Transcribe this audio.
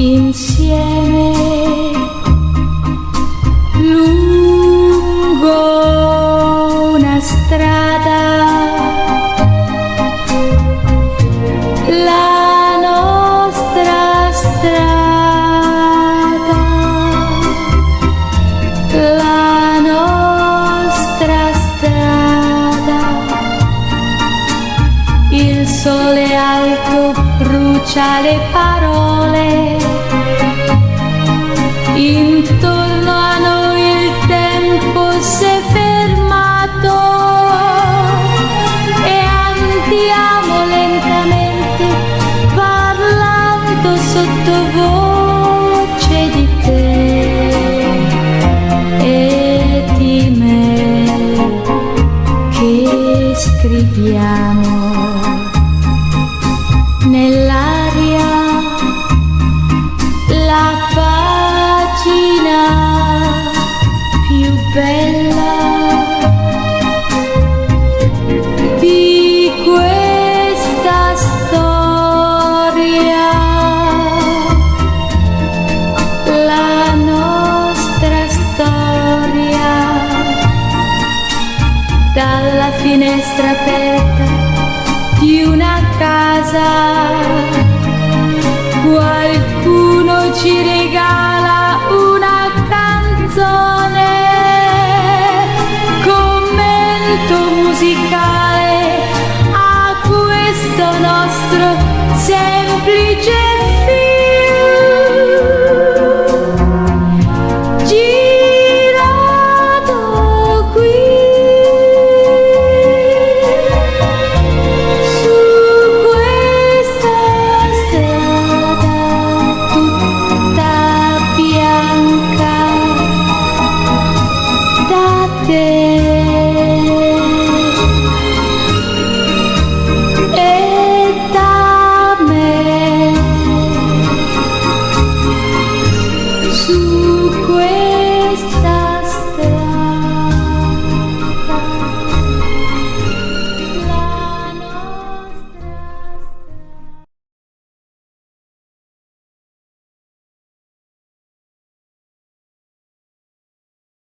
Insieme lungo una strada, la nostra strada, la nostra strada. Il sole alto brucia le parole, intorno a noi il tempo si è fermato e andiamo lentamente parlando sottovoce di te e di me che scriviamo nell'aria la pagina più bella di questa storia, la nostra storia. Dalla finestra aperta di una casa qualcuno ci regala una canzone, commento musicale a questo nostro semplice